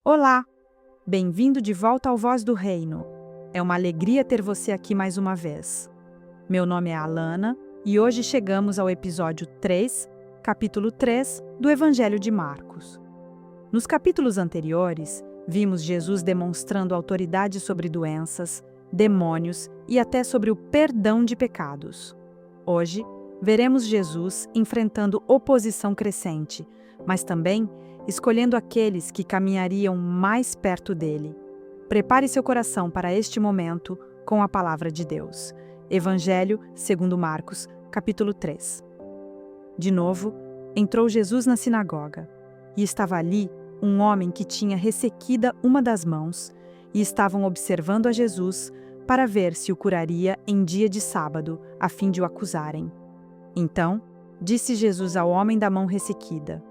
Olá, bem-vindo de volta ao Voz do Reino. É uma alegria ter você aqui mais uma vez. Meu nome é Alana e hoje chegamos ao episódio 3, capítulo 3 do Evangelho de Marcos. Nos capítulos anteriores, vimos Jesus demonstrando autoridade sobre doenças, demônios e até sobre o perdão de pecados. Hoje, veremos Jesus enfrentando oposição crescente, mas também escolhendo aqueles que caminhariam mais perto dele. Prepare seu coração para este momento com a palavra de Deus. Evangelho segundo Marcos, capítulo 3. De novo, entrou Jesus na sinagoga, e estava ali um homem que tinha ressequida uma das mãos, e estavam observando a Jesus para ver se o curaria em dia de sábado, a fim de o acusarem. Então, disse Jesus ao homem da mão ressequida: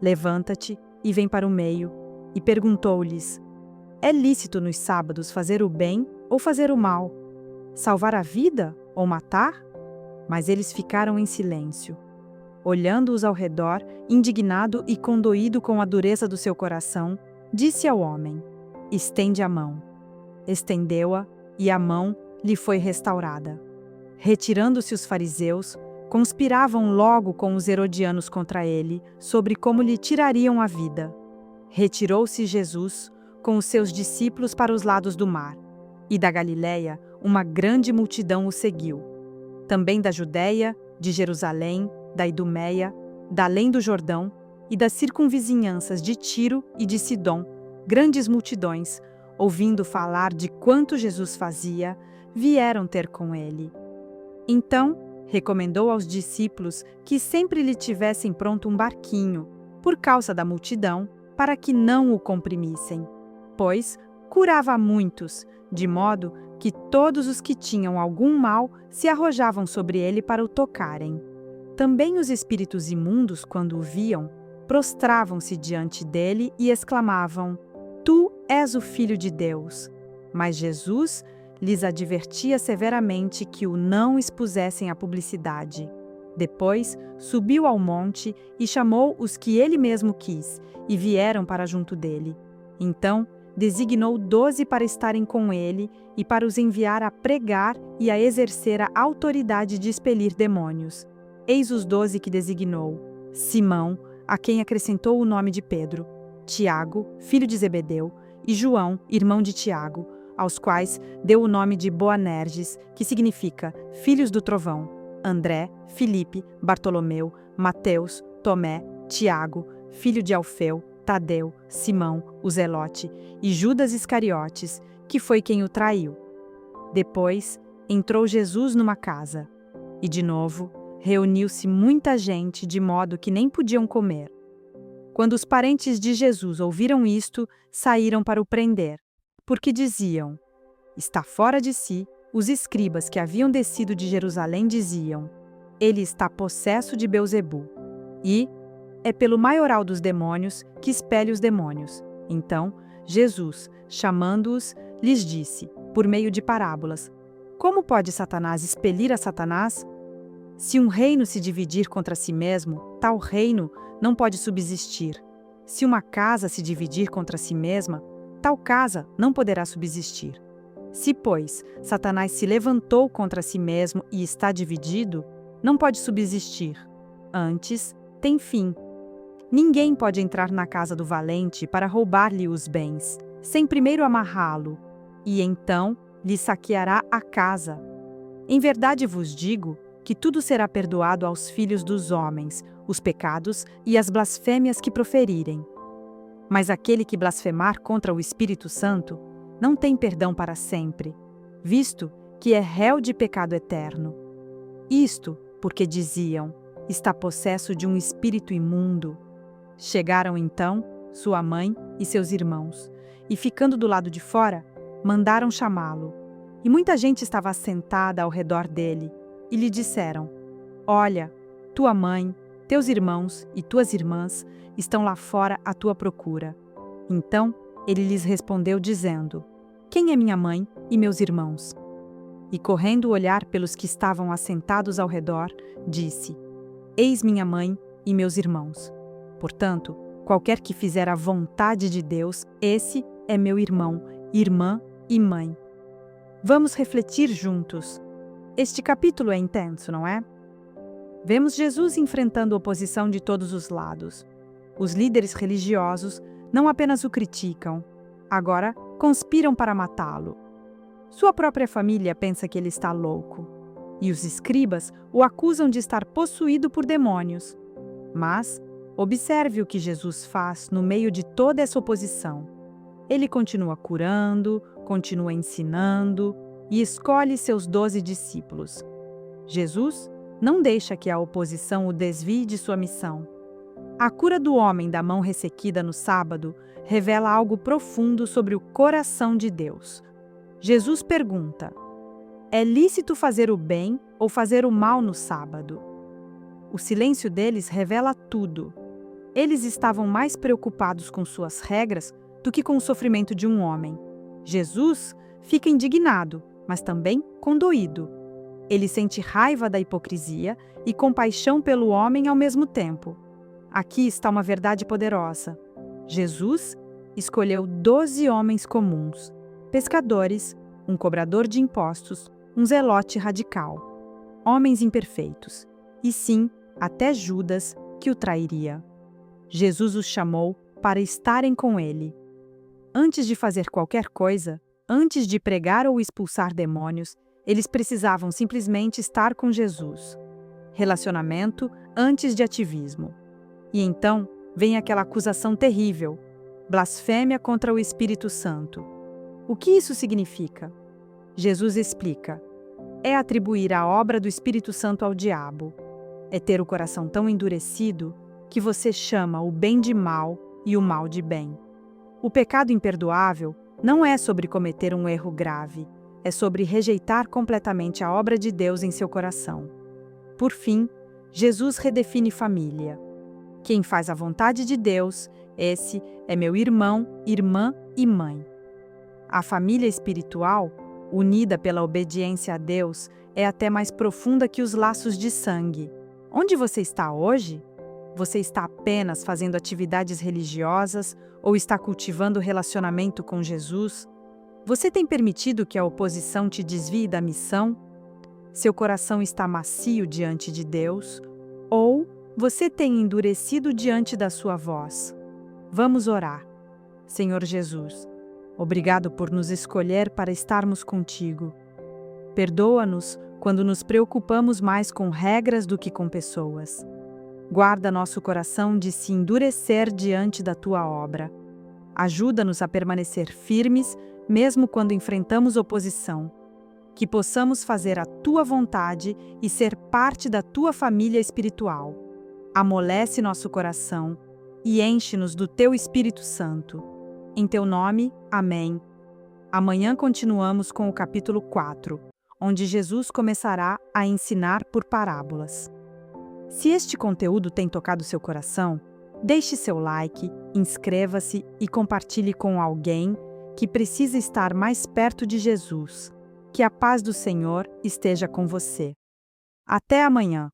Levanta-te e vem para o meio. E perguntou-lhes: É lícito nos sábados fazer o bem ou fazer o mal? Salvar a vida ou matar? Mas eles ficaram em silêncio. Olhando-os ao redor, indignado e condoído com a dureza do seu coração, disse ao homem: Estende a mão. Estendeu-a, e a mão lhe foi restaurada. Retirando-se os fariseus, conspiravam logo com os herodianos contra ele, sobre como lhe tirariam a vida. Retirou-se Jesus, com os seus discípulos para os lados do mar, e da Galiléia uma grande multidão o seguiu. Também da Judéia, de Jerusalém, da Idumeia, da além do Jordão, e das circunvizinhanças de Tiro e de Sidom, grandes multidões, ouvindo falar de quanto Jesus fazia, vieram ter com ele. Então, recomendou aos discípulos que sempre lhe tivessem pronto um barquinho, por causa da multidão, para que não o comprimissem. Pois curava a muitos, de modo que todos os que tinham algum mal se arrojavam sobre ele para o tocarem. Também os espíritos imundos, quando o viam, prostravam-se diante dele e exclamavam: Tu és o Filho de Deus. Mas Jesus lhes advertia severamente que o não expusessem à publicidade. Depois, subiu ao monte e chamou os que ele mesmo quis, e vieram para junto dele. Então, designou 12 para estarem com ele e para os enviar a pregar e a exercer a autoridade de expelir demônios. Eis os 12 que designou: Simão, a quem acrescentou o nome de Pedro, Tiago, filho de Zebedeu, e João, irmão de Tiago, aos quais deu o nome de Boanerges, que significa filhos do trovão, André, Filipe, Bartolomeu, Mateus, Tomé, Tiago, filho de Alfeu, Tadeu, Simão, o Zelote, e Judas Iscariotes, que foi quem o traiu. Depois, entrou Jesus numa casa, e de novo, reuniu-se muita gente, de modo que nem podiam comer. Quando os parentes de Jesus ouviram isto, saíram para o prender, porque diziam: Está fora de si. Os escribas que haviam descido de Jerusalém diziam: Ele está possesso de Beelzebu. E é pelo maioral dos demônios que expele os demônios. Então, Jesus, chamando-os, lhes disse, por meio de parábolas: Como pode Satanás expelir a Satanás? Se um reino se dividir contra si mesmo, tal reino não pode subsistir. Se uma casa se dividir contra si mesma, tal casa não poderá subsistir. Se, pois, Satanás se levantou contra si mesmo e está dividido, não pode subsistir. Antes, tem fim. Ninguém pode entrar na casa do valente para roubar-lhe os bens, sem primeiro amarrá-lo, e então lhe saqueará a casa. Em verdade vos digo que tudo será perdoado aos filhos dos homens, os pecados e as blasfêmias que proferirem. Mas aquele que blasfemar contra o Espírito Santo não tem perdão para sempre, visto que é réu de pecado eterno. Isto porque diziam: Está possesso de um espírito imundo. Chegaram então sua mãe e seus irmãos, e ficando do lado de fora, mandaram chamá-lo. E muita gente estava assentada ao redor dele, e lhe disseram: Olha, tua mãe, teus irmãos e tuas irmãs estão lá fora à tua procura. Então ele lhes respondeu dizendo: Quem é minha mãe e meus irmãos? E correndo olhar pelos que estavam assentados ao redor, disse: Eis minha mãe e meus irmãos. Portanto, Qualquer que fizer a vontade de Deus, esse é meu irmão, irmã e mãe. Vamos refletir juntos. Este capítulo é intenso, não é? Vemos Jesus enfrentando oposição de todos os lados. Os líderes religiosos não apenas o criticam, agora conspiram para matá-lo. Sua própria família pensa que ele está louco. E os escribas o acusam de estar possuído por demônios. Mas observe o que Jesus faz no meio de toda essa oposição. Ele continua curando, continua ensinando e escolhe seus 12 discípulos. Jesus não deixa que a oposição o desvie de sua missão. A cura do homem da mão ressequida no sábado revela algo profundo sobre o coração de Deus. Jesus pergunta: é lícito fazer o bem ou fazer o mal no sábado? O silêncio deles revela tudo. Eles estavam mais preocupados com suas regras do que com o sofrimento de um homem. Jesus fica indignado, mas também condoído. Ele sente raiva da hipocrisia e compaixão pelo homem ao mesmo tempo. Aqui está uma verdade poderosa. Jesus escolheu 12 homens comuns, pescadores, um cobrador de impostos, um zelote radical. Homens imperfeitos. E sim, até Judas, que o trairia. Jesus os chamou para estarem com ele. Antes de fazer qualquer coisa, antes de pregar ou expulsar demônios, eles precisavam simplesmente estar com Jesus. Relacionamento antes de ativismo. E então vem aquela acusação terrível: blasfêmia contra o Espírito Santo. O que isso significa? Jesus explica: é atribuir a obra do Espírito Santo ao diabo. É ter o coração tão endurecido que você chama o bem de mal e o mal de bem. O pecado imperdoável não é sobre cometer um erro grave, é sobre rejeitar completamente a obra de Deus em seu coração. Por fim, Jesus redefine família. Quem faz a vontade de Deus, esse é meu irmão, irmã e mãe. A família espiritual, unida pela obediência a Deus, é até mais profunda que os laços de sangue. Onde você está hoje? Você está apenas fazendo atividades religiosas ou está cultivando relacionamento com Jesus? Você tem permitido que a oposição te desvie da missão? Seu coração está macio diante de Deus? Ou você tem endurecido diante da sua voz? Vamos orar. Senhor Jesus, obrigado por nos escolher para estarmos contigo. Perdoa-nos quando nos preocupamos mais com regras do que com pessoas. Guarda nosso coração de se endurecer diante da tua obra. Ajuda-nos a permanecer firmes, mesmo quando enfrentamos oposição. Que possamos fazer a tua vontade e ser parte da tua família espiritual. Amolece nosso coração e enche-nos do teu Espírito Santo. Em teu nome, amém. Amanhã continuamos com o capítulo 4, onde Jesus começará a ensinar por parábolas. Se este conteúdo tem tocado seu coração, deixe seu like, inscreva-se e compartilhe com alguém que precisa estar mais perto de Jesus. Que a paz do Senhor esteja com você. Até amanhã!